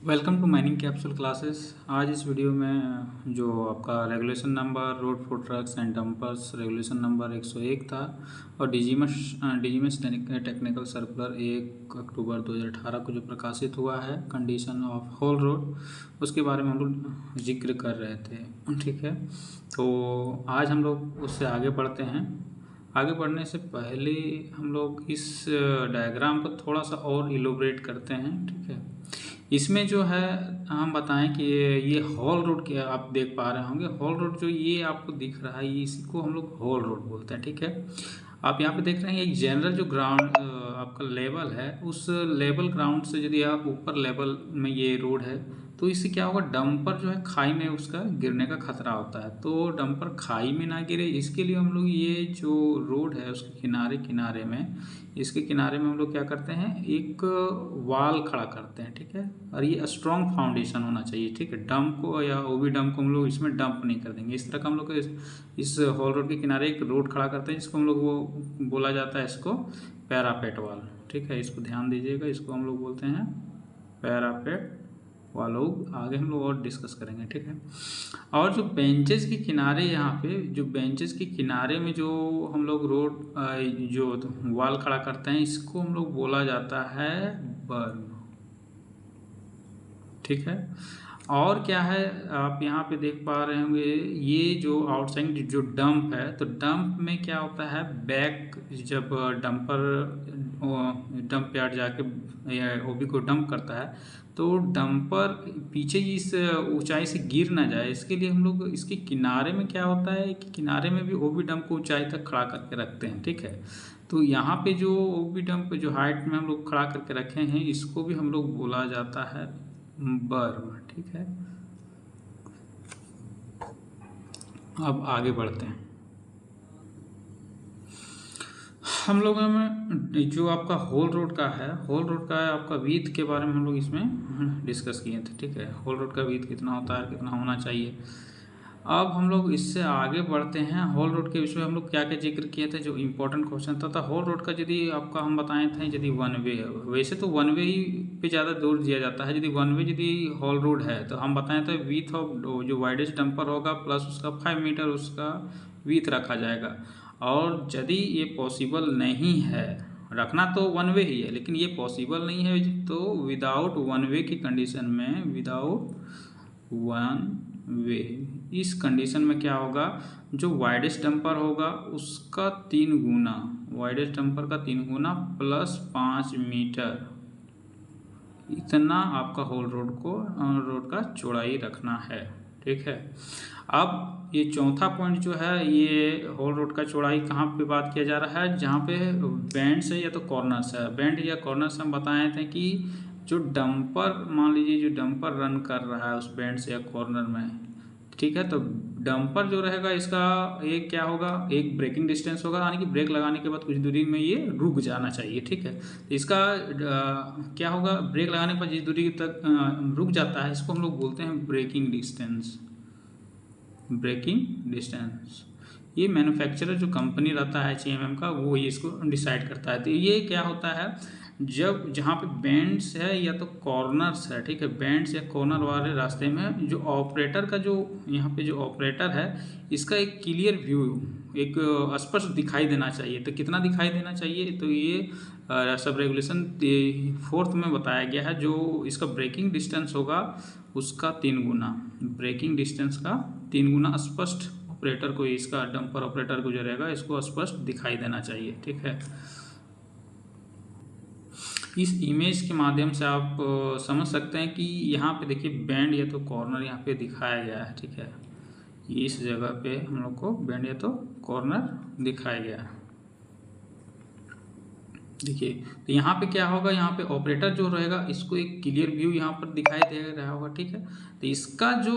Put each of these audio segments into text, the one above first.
Welcome to mining capsule classes. आज इस video में जो आपका regulation number road for trucks and dumpers regulation number 101 था और डीजीएमएस टेक्निकल सर्कुलर 1 अक्टूबर 2018 को जो प्रकाशित हुआ है कंडीशन ऑफ होल रोड, उसके बारे में हम लोग जिक्र कर रहे थे। ठीक है, तो आज हम लोग उससे आगे बढ़ते हैं। आगे बढ़ने से पहले हम लोग इस डायग्राम को थोड़ा सा और इलोबरेट करते हैं। ठीक है, इसमें जो है हम बताएं कि ये हॉल रोड के आप देख पा रहे होंगे। हॉल रोड जो ये आपको दिख रहा है, इसी को हम लोग हॉल रोड बोलते हैं। ठीक है, आप यहाँ पे देख रहे हैं एक जनरल जो ग्राउंड आपका लेवल है, उस लेवल ग्राउंड से यदि आप ऊपर लेवल में ये रोड है तो इससे क्या होगा, डंपर जो है खाई में उसका गिरने का खतरा होता है। तो डंपर खाई में ना गिरे, इसके लिए हम लोग ये जो रोड है उसके किनारे किनारे में, इसके किनारे में हम लोग क्या करते हैं, एक वाल खड़ा करते हैं। ठीक है, और ये स्ट्रॉन्ग फाउंडेशन होना चाहिए। ठीक है, डंप को या ओबी डंप को हम लोग इसमें डंप नहीं कर देंगे। इस तरह का हम लोग इस हॉल रोड के किनारे एक रोड खड़ा करते हैं, जिसको हम लोग वो बोला जाता है इसको पैरापेट वाल। ठीक है, इसको ध्यान दीजिएगा, इसको हम लोग बोलते हैं पैरापेट वाल। आगे हम लोग और डिस्कस करेंगे। ठीक है, और जो बेंचेस के किनारे, यहाँ पे जो बेंचेस के किनारे में जो हम लोग रोड जो वाल खड़ा करते हैं, इसको हम लोग बोला जाता है बर्न। ठीक है, और क्या है, आप यहाँ पे देख पा रहे होंगे ये जो आउटसाइड जो डंप है, तो डंप में क्या होता है, बैक जब डंपर डंप यार्ड जाके ओबी को डंप करता है तो डंपर पीछे इस ऊंचाई से गिर ना जाए, इसके लिए हम लोग इसके किनारे में क्या होता है कि किनारे में भी ओबी डंप को ऊंचाई तक खड़ा करके रखते हैं। ठीक है, तो यहाँ पे जो ओबी डंप जो हाइट में हम लोग खड़ा करके रखे हैं, इसको भी हम लोग बोला जाता है बर्म। ठीक है, अब आगे बढ़ते हैं। हम लोग में जो आपका होल रोड का है, होल रोड का आपका विड्थ के बारे में हम लोग इसमें डिस्कस किए थे। ठीक है, होल रोड का विड्थ कितना होता है, कितना होना चाहिए। अब हम लोग इससे आगे बढ़ते हैं। होल रोड के विषय में हम लोग क्या क्या जिक्र किए थे, जो इम्पोर्टेंट क्वेश्चन था होल रोड का यदि आपका हम बताए थे, यदि वन वे है, वैसे तो वन वे ही पे ज़्यादा जोर दिया जाता है। यदि वन वे यदि होल रोड है तो हम बताए थे विथ ऑफ जो वाइडेस्ट डंपर होगा प्लस उसका 5 मीटर उसका विथ रखा जाएगा। और यदि ये पॉसिबल नहीं है, रखना तो वन वे ही है लेकिन ये पॉसिबल नहीं है, तो विदाउट वन वे की कंडीशन में, विदाउट वन वे, इस कंडीशन में क्या होगा, जो वाइडेस्ट डंपर होगा उसका 3 गुना, वाइडेस्ट डंपर का 3 गुना प्लस 5 मीटर, इतना आपका होल रोड का चौड़ाई रखना है। ठीक है, अब ये चौथा पॉइंट जो है, ये होल रोड का चौड़ाई कहाँ पे बात किया जा रहा है, जहाँ पे बैंड से या तो कॉर्नर से, बैंड या कॉर्नर से हम बताए थे कि जो डंपर, मान लीजिए जो डंपर रन कर रहा है उस बैंड से या कॉर्नर में, ठीक है, तो डंपर जो रहेगा इसका एक क्या होगा, एक ब्रेकिंग डिस्टेंस होगा, यानी कि ब्रेक लगाने के बाद कुछ दूरी में ये रुक जाना चाहिए। ठीक है, तो इसका क्या होगा, ब्रेक लगाने के बाद जिस दूरी तक रुक जाता है, इसको हम लोग बोलते हैं ब्रेकिंग डिस्टेंस। ब्रेकिंग डिस्टेंस ये मैन्युफैक्चरर जो कंपनी रहता है HMM का, वो ये इसको डिसाइड करता है। तो ये क्या होता है, जब जहाँ पे बेंड्स है या तो कॉर्नर्स है, ठीक है, बेंड्स या कॉर्नर वाले रास्ते में जो ऑपरेटर का जो यहाँ पे जो ऑपरेटर है, इसका एक क्लियर व्यू, एक स्पष्ट दिखाई देना चाहिए। तो कितना दिखाई देना चाहिए, तो ये सब रेगुलेशन 4th में बताया गया है, जो इसका ब्रेकिंग डिस्टेंस होगा उसका 3 गुना, ब्रेकिंग डिस्टेंस का 3 गुना स्पष्ट ऑपरेटर को, इसका डंपर ऑपरेटर को जो रहेगा इसको स्पष्ट दिखाई देना चाहिए। ठीक है, इस इमेज के माध्यम से आप समझ सकते हैं कि यहाँ पे देखिए बैंड या तो कॉर्नर यहाँ पे दिखाया गया है। ठीक है, इस जगह पे हम लोग को बैंड या तो कॉर्नर दिखाया गया है। देखिए, तो यहाँ पे क्या होगा, यहाँ पे ऑपरेटर जो रहेगा इसको एक क्लियर व्यू यहाँ पर दिखाई दे रहा होगा। ठीक है, तो इसका जो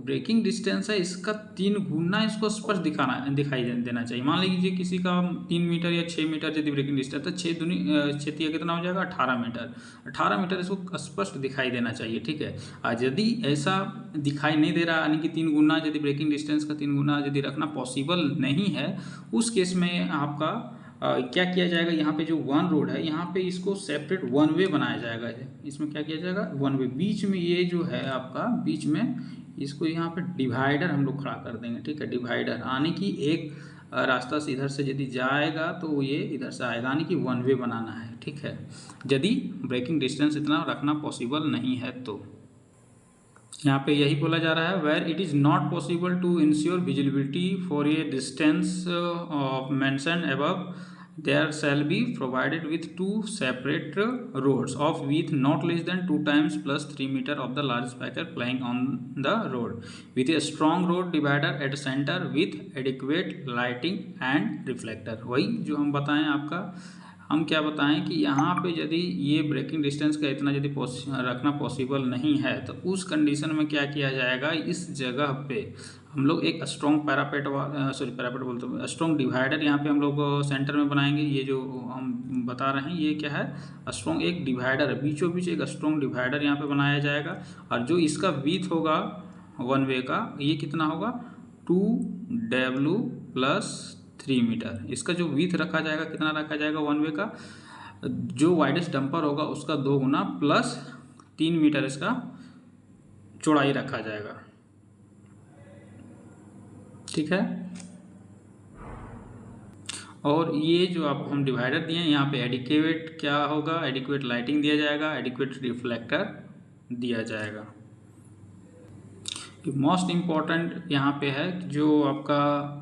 ब्रेकिंग डिस्टेंस है इसका 3 गुना इसको स्पष्ट दिखाई देना चाहिए। मान लीजिए किसी का 3 मीटर या 6 मीटर यदि ब्रेकिंग डिस्टेंस, तो 6 कितना हो जाएगा, 18 मीटर, 18 मीटर इसको स्पष्ट दिखाई देना चाहिए। ठीक है, आज यदि ऐसा दिखाई नहीं दे रहा, यानी कि 3 गुना यदि ब्रेकिंग डिस्टेंस का 3 गुना यदि रखना पॉसिबल नहीं है, उस केस में आपका क्या किया जाएगा, यहाँ पे जो वन रोड है यहाँ पे इसको सेपरेट वन वे बनाया जाएगा। इसमें क्या किया जाएगा, वन वे, बीच में ये जो है आपका बीच में इसको यहाँ पे डिवाइडर हम लोग खड़ा कर देंगे, ठीक है। डिवाइडर आने की एक रास्ता से इधर से यदि जाएगा तो ये इधर से आएगा, यानी कि वन वे बनाना है, ठीक है। यदि ब्रेकिंग डिस्टेंस इतना रखना पॉसिबल नहीं है तो यहाँ पे यही बोला जा रहा है, where it is not possible to ensure visibility for a distance of mention above, there shall be provided with two separate roads of width not less than 2 times plus 3 meter of the large speaker plying on the road with a strong road divider at center with adequate lighting and reflector। वही जो हम बताएं आपका, हम क्या बताएं कि यहाँ पे यदि ये ब्रेकिंग डिस्टेंस का इतना यदि रखना पॉसिबल नहीं है तो उस कंडीशन में क्या किया जाएगा, इस जगह पे हम लोग एक स्ट्रॉन्ग पैरापेट बोलते हैं, स्ट्रॉन्ग डिवाइडर यहाँ पे हम लोग सेंटर में बनाएंगे। ये जो हम बता रहे हैं ये क्या है, स्ट्रॉन्ग एक डिवाइडर है, बीचों बीच एक स्ट्रॉन्ग डिवाइडर यहाँ पे बनाया जाएगा। और जो इसका विड्थ होगा वन वे का, ये कितना होगा 2W + 3 मीटर। इसका जो विड्थ रखा जाएगा, कितना रखा जाएगा वन वे का, जो वाइडेस्ट डंपर होगा उसका 2 गुना प्लस 3 मीटर इसका चौड़ाई रखा जाएगा, ठीक है। और ये जो आप हम डिवाइडर दिए हैं यहाँ पे एडिक्वेट क्या होगा, एडिक्वेट लाइटिंग दिया जाएगा, एडिक्वेट रिफ्लेक्टर दिया जाएगा। मोस्ट इम्पॉर्टेंट यहाँ पे है जो आपका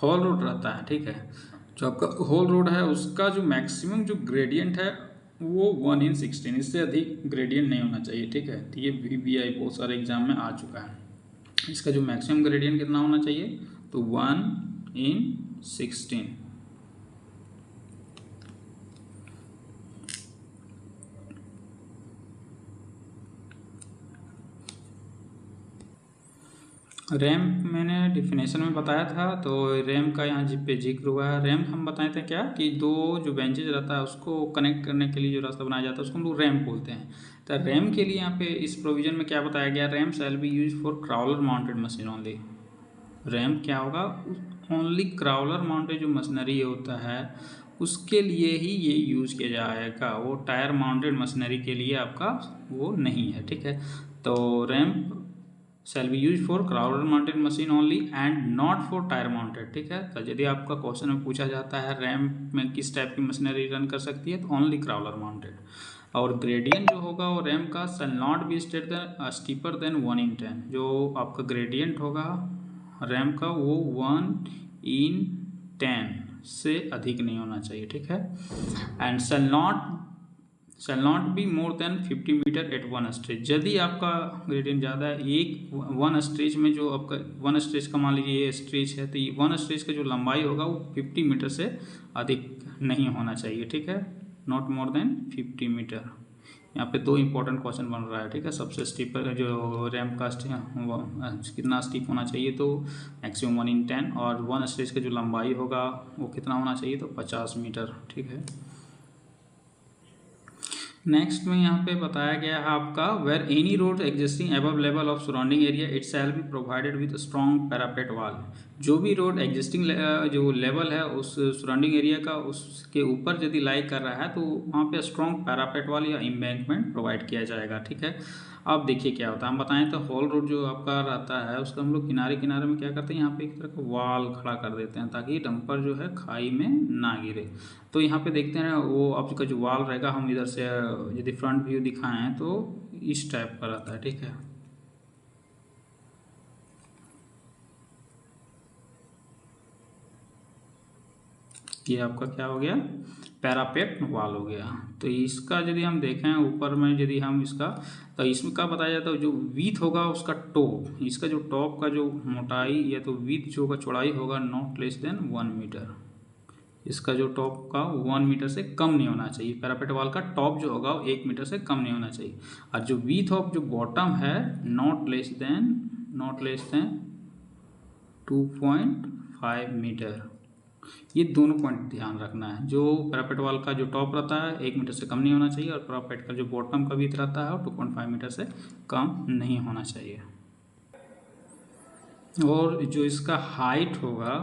होल रोड रहता है, ठीक है। जो आपका होल रोड है उसका जो मैक्सिमम जो ग्रेडियंट है वो 1/16, इससे अधिक ग्रेडियंट नहीं होना चाहिए, ठीक है। तो ये VBI बहुत सारे एग्जाम में आ चुका है। इसका जो मैक्सिमम ग्रेडियंट कितना होना चाहिए, तो 1/16। रैम्प मैंने डिफिनेशन में बताया था, तो रैम्प का यहाँ पे जिक्र हुआ है। रैम्प हम बताए थे क्या कि दो जो बेंचेज रहता है उसको कनेक्ट करने के लिए जो रास्ता बनाया जाता है उसको हम लोग रैम्प बोलते हैं। तो रैम्प के लिए यहाँ पे इस प्रोविजन में क्या बताया गया, ramp shall be use for crawler mounted machine only. Ramp क्या होगा, ओनली क्राउलर माउंटेड जो मशीनरी होता है उसके लिए ही ये यूज़ किया जाएगा, वो टायर माउंटेड मशीनरी के लिए आपका वो नहीं है, ठीक है। तो ramp shall be used for crawler mounted machine only and not for tire mounted, ठीक है। तो यदि आपका क्वेश्चन में पूछा जाता है रैम्प में किस टाइप की मशीनरी रन कर सकती है, तो ओनली क्राउलर माउंटेड। और ग्रेडियंट जो होगा वो रैम्प का shall not be steeper than 1/10। जो आपका ग्रेडियंट होगा रैम्प का वो 1/10 से अधिक नहीं होना चाहिए, ठीक है। And shall not be more than 50 metre at one stretch. यदि आपका ग्रेडियंट ज़्यादा है, एक वन स्ट्रेच में जो आपका वन स्ट्रेच का मान लीजिए ये स्ट्रेच है, तो ये वन स्ट्रेच का जो लंबाई होगा वो 50 मीटर से अधिक नहीं होना चाहिए, ठीक है। Not more than 50 metre. यहाँ पे दो इंपॉर्टेंट क्वेश्चन बन रहा है, ठीक है। सबसे स्टीप जो रैम्प का कितना स्टीप होना चाहिए, तो मैक्सिमम 1/10, और वन स्ट्रेच का जो लंबाई होगा वो कितना होना चाहिए, तो 50 मीटर, ठीक है। नेक्स्ट में यहाँ पे बताया गया है आपका, where any road existing above level of surrounding area it shall be provided with strong parapet wall. जो भी रोड एग्जिस्टिंग जो लेवल है उस सराउंडिंग एरिया का उसके ऊपर यदि लाई कर रहा है तो वहाँ पे स्ट्रॉन्ग पैरापेट वाल या एम्बैंकमेंट प्रोवाइड किया जाएगा, ठीक है। अब देखिए क्या होता है, हम बताएं तो होल रोड जो आपका रहता है उसका हम लोग किनारे किनारे में क्या करते हैं, यहाँ पे एक तरह का वाल खड़ा कर देते हैं ताकि डंपर जो है खाई में ना गिरे। तो यहाँ पे देखते हैं वो आपका जो वाल रहेगा, हम इधर से यदि फ्रंट व्यू दिखाएं तो इस टाइप का रहता है, ठीक है। ये आपका क्या हो गया, पैरापेट वाल हो गया। तो इसका यदि हम देखें ऊपर में यदि हम इसका, तो इसमें क्या बताया जाता है, जो विड्थ होगा उसका टॉप, इसका जो टॉप का जो मोटाई या तो विड्थ जो होगा चौड़ाई होगा नॉट लेस देन 1 मीटर। इसका जो टॉप का 1 मीटर से कम नहीं होना चाहिए। पैरापेट वाल का टॉप जो होगा वो 1 मीटर से कम नहीं होना चाहिए। और जो विड्थ ऑफ जो बॉटम है नॉट लेस देन 2.5 मीटर। ये दोनों पॉइंट ध्यान रखना है। जो पैरापेट वाल का जो टॉप रहता है 1 मीटर से कम नहीं होना चाहिए, और पैरापेट का जो बॉटम का विड्थ रहता है वो 2.5 मीटर से कम नहीं होना चाहिए। और जो इसका हाइट होगा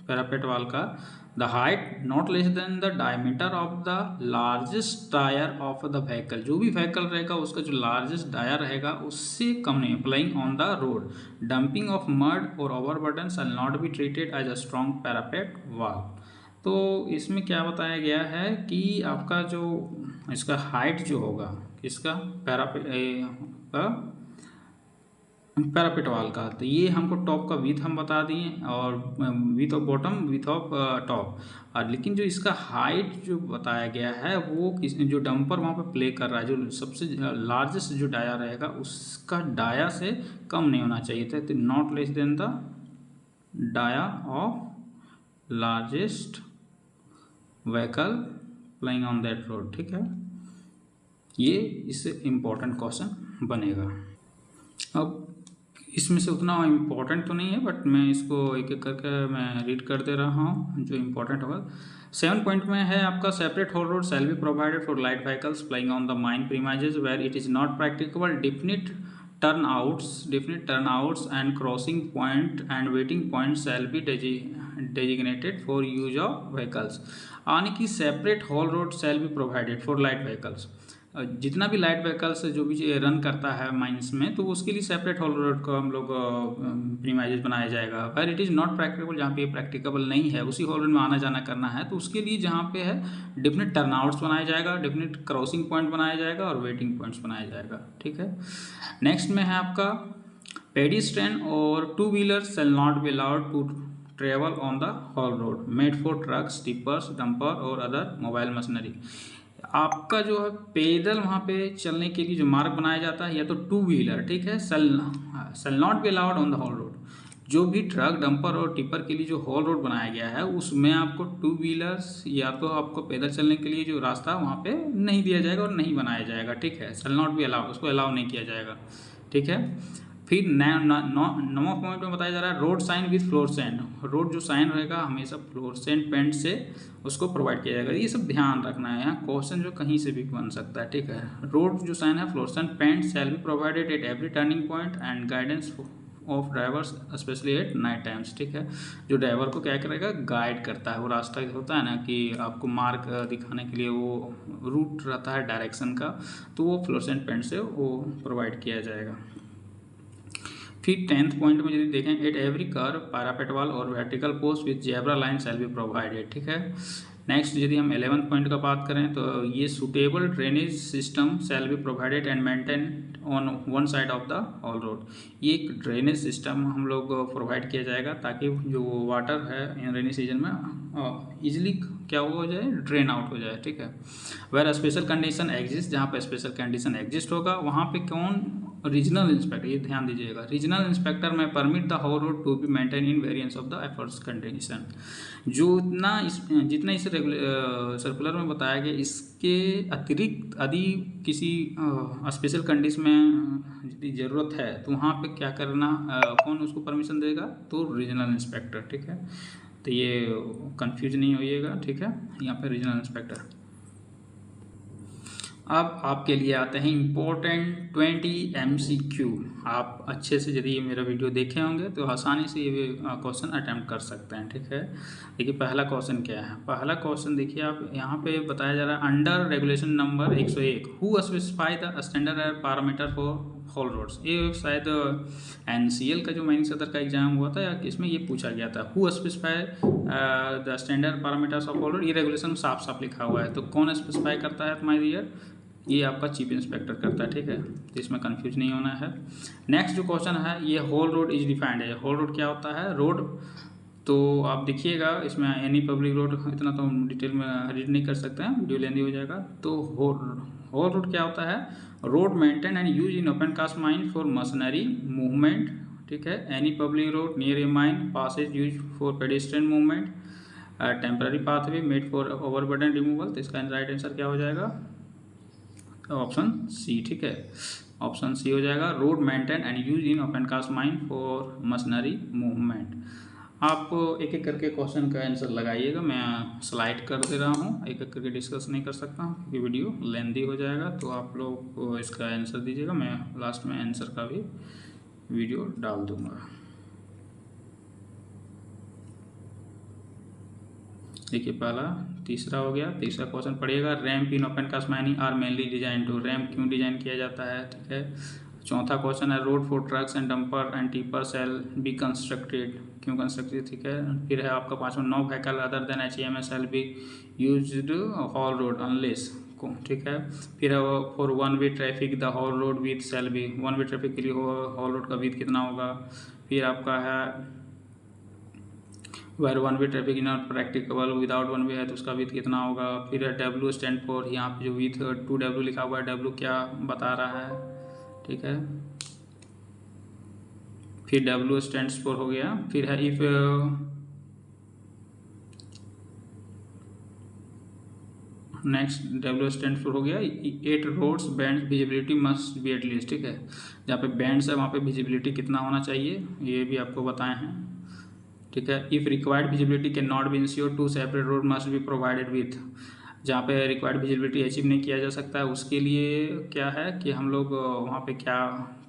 पैरापेट वाल का, the height not less than the diameter of the largest tyre of the vehicle, जो भी व्हीकल रहेगा उसका जो लार्जेस्ट टायर रहेगा उससे कम नहीं, playing on the road, dumping of mud और overburden shall not be treated as a strong parapet wall. तो इसमें क्या बताया गया है कि आपका जो इसका हाइट जो होगा इसका पैरापेट वाल का, तो ये हमको टॉप का विथ हम बता दिए और width of bottom width of top, और लेकिन जो इसका हाइट जो बताया गया है वो जो डंपर वहाँ पे प्ले कर रहा है, जो सबसे लार्जेस्ट जो डाया रहेगा उसका डाया से कम नहीं होना चाहिए था, तो not less than the dia of largest vehicle playing on that road. ठीक है, ये इससे इम्पोर्टेंट क्वेश्चन बनेगा। अब इसमें से उतना इम्पोर्टेंट तो नहीं है, बट मैं इसको एक एक करके मैं रीड कर दे रहा हूँ जो इम्पोर्टेंट होगा। 7 पॉइंट में है आपका separate haul road shall be provided for light vehicles playing on the mine premises where it is not practicable, definite turnouts and crossing point and waiting point shall be designated for use of vehicles, यानी कि separate haul road shall be provided for light vehicles. जितना भी light vehicles जो भी run करता है mines में, तो उसके लिए सेपरेट होल रोड को हम लोग प्रीमाइजेज बनाया जाएगा। पर इट इज़ नॉट प्रैक्टिकल, जहाँ पे प्रैक्टिकेबल नहीं है उसी होल रोड में आना जाना करना है, तो उसके लिए जहाँ पे है डेफिनेट टर्नआउट्स बनाया जाएगा, डेफिनेट क्रॉसिंग पॉइंट बनाया जाएगा और वेटिंग पॉइंट्स बनाया जाएगा। ठीक है, नेक्स्ट में है आपका पेडिस्ट्रियन और two wheelers shall not be allowed to travel on the haul road made for trucks, tippers, dumper और अदर मोबाइल मशीनरी। आपका जो है पैदल वहाँ पे चलने के लिए जो मार्ग बनाया जाता है या तो टू व्हीलर, ठीक है, shall not be allowed on the haul road. जो भी ट्रक, डंपर और टिपर के लिए जो होल रोड बनाया गया है उसमें आपको टू व्हीलर्स या तो आपको पैदल चलने के लिए जो रास्ता वहाँ पे नहीं दिया जाएगा और नहीं बनाया जाएगा। ठीक है, शैल नॉट बी अलाउड, उसको अलाउ नहीं किया जाएगा। ठीक है, फिर 9वां पॉइंट में बताया जा रहा है road sign with fluorescent. Road जो साइन रहेगा हमेशा फ्लोरसेंट पेंट से उसको प्रोवाइड किया जाएगा। ये सब ध्यान रखना है, यहाँ क्वेश्चन जो कहीं से भी बन सकता है। ठीक है, रोड जो साइन है fluorescent paint shall be provided at every turning point and guidance of drivers specially at night times. ठीक है, जो ड्राइवर को क्या करेगा, गाइड करता है। वो रास्ता होता है ना कि आपको मार्ग दिखाने के लिए वो रूट रहता है डायरेक्शन का, तो वो फ्लोरसेंट पेंट से वो प्रोवाइड किया जाएगा। फिर 10th पॉइंट में यदि देखें, at every curve parapet wall और vertical post with zebra line shall be provided. ठीक है, नेक्स्ट यदि हम 11th पॉइंट का बात करें तो ये suitable drainage system shall be provided and maintain on one side of the haul road. ये एक ड्रेनेज सिस्टम हम लोग प्रोवाइड किया जाएगा ताकि जो वाटर है रेनी सीजन में इजीली क्या हो जाए, ड्रेन आउट हो जाए। ठीक है, वेयर स्पेशल कंडीशन एग्जिस्ट, जहाँ पर स्पेशल कंडीशन एग्जिस्ट होगा वहाँ पे कौन, रीजनल इंस्पेक्टर, ये ध्यान दीजिएगा, रीजनल इंस्पेक्टर में permit the haul road to be maintain in variance of the efforts condition. जो जितना इस सर्कुलर में बताया गया, इसके अतिरिक्त यदि किसी स्पेशल कंडीशन में यदि ज़रूरत है तो वहाँ पे क्या करना, कौन उसको परमिशन देगा, तो रीजनल इंस्पेक्टर। ठीक है, तो ये कंफ्यूज नहीं होइएगा। ठीक है, यहाँ पे रीजनल इंस्पेक्टर। अब आपके लिए आते हैं इम्पोर्टेंट 20 MCQ। आप अच्छे से यदि ये मेरा वीडियो देखे होंगे तो आसानी से ये क्वेश्चन अटेम्प्ट कर सकते हैं। ठीक है, देखिए पहला क्वेश्चन क्या है। पहला क्वेश्चन देखिए, आप यहाँ पे बताया जा रहा है under regulation number 101 who specify the standard air parameter for haul roads. ये शायद NCL का जो माइनिंग सदर का एग्जाम हुआ था या इसमें ये पूछा गया था, who specify the standard parameters of haul road. ये रेगुलेशन साफ साफ लिखा हुआ है, तो कौन स्पेसिफाई करता है तुम्हारे डियर, ये आपका चीफ इंस्पेक्टर करता है। ठीक है, तो इसमें कंफ्यूज नहीं होना है। नेक्स्ट जो क्वेश्चन है, ये होल रोड इज डिफाइंड है। होल रोड क्या होता है, रोड, तो आप देखिएगा इसमें एनी पब्लिक रोड, इतना तो हम डिटेल में रीड नहीं कर सकते हैं, वीडियो लेंदी हो जाएगा। तो होल रोड क्या होता है, road maintain and use in open cast mine for machinery movement. ठीक है, any public road near a mine passage use for pedestrian movement, temporary pathway made for overburden removal. तो इसका राइट आंसर क्या हो जाएगा, ऑप्शन सी। ठीक है, option C हो जाएगा, road maintain and use in open cast mine for machinery movement. आप एक एक करके क्वेश्चन का आंसर लगाइएगा, मैं स्लाइड कर दे रहा हूँ, एक एक करके डिस्कस नहीं कर सकता हूँ क्योंकि वीडियो लेंदी हो जाएगा। तो आप लोग इसका आंसर दीजिएगा, मैं लास्ट में आंसर का भी वीडियो डाल दूँगा। देखिए पहला, तीसरा हो गया। तीसरा क्वेश्चन पढ़िएगा, ramp in open cast mining are mainly design to, ramp क्यों डिजाइन किया जाता है, ठीक है। चौथा क्वेश्चन है, road for trucks and dumper and tipper shall be constructed, क्यों कंस्ट्रक्टेड, ठीक है। फिर है आपका पांचवा, no vehicle other than HEMS shall be used haul road unless, ठीक है। फिर है for one way traffic the haul road with shall be, one way traffic के लिए हॉल रोड का विथ कितना होगा। फिर आपका है where one way traffic is not practicable, without one way है तो उसका विथ कितना होगा। फिर है W स्टैंड फॉर, यहाँ पे जो विथ 2W लिखा हुआ है, W क्या बता रहा है, ठीक है। फिर W स्टैंड्स फॉर हो गया। फिर है if next W stand for हो गया, 8 roads bend visibility must be at least, ठीक है। जहाँ पे बैंड्स है वहाँ पे विजिबिलिटी कितना होना चाहिए, ये भी आपको बताए हैं, ठीक है। If required visibility can not be ensure, 2 separate road must be provided with, जहाँ पे रिक्वायर्ड विजिबिलिटी अचीव नहीं किया जा सकता है उसके लिए क्या है कि हम लोग वहाँ पे क्या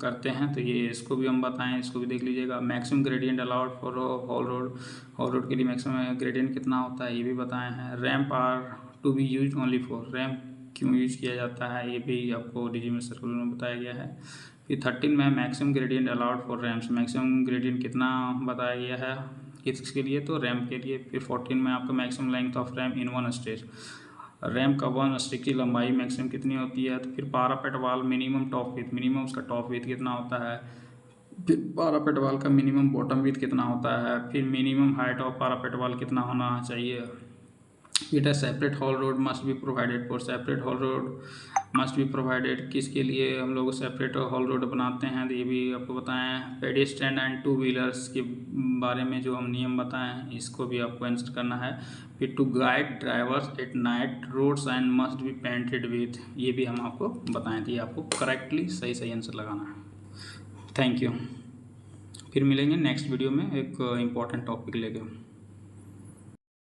करते हैं, तो ये इसको भी हम बताएं, इसको भी देख लीजिएगा। Maximum gradient allowed for hall road, hall road के लिए मैक्सिमम ग्रेडियंट कितना होता है ये भी बताए हैं। Ramp are to be use only for, ramp क्यों यूज किया जाता है ये भी आपको DGMS सर्कुलर में बताया गया है। फिर 13 में maximum gradient allowed for ramps, maximum gradient कितना बताया गया है किसके लिए, तो रैम्प के लिए। फिर 14 में आपका maximum length of ramp in one stage, ramp का वन स्टेज की लंबाई मैक्सिमम कितनी होती है। तो फिर पारापेट वाल मिनिमम टॉप विथ, मिनिमम उसका टॉप विथ कितना होता है। फिर पारापेट वाल का मिनिमम बॉटम विथ कितना होता है। फिर मिनिमम हाइट ऑफ पारापेट वाल कितना होना चाहिए। फिर separate hall road must be provided for, separate hall road must be provided किसके लिए हम लोग सेपरेट हॉल रोड बनाते हैं, तो ये भी आपको बताएं। पेडेस्ट्रियन एंड 2 व्हीलर्स के बारे में जो हम नियम बताए हैं इसको भी आपको आंसर करना है। फिर to guide drivers at night roads and must be painted with, ये भी हम आपको बताएं थे, ये आपको करेक्टली सही आंसर लगाना है। Thank you. फिर मिलेंगे नेक्स्ट वीडियो में एक इम्पॉर्टेंट टॉपिक लेके।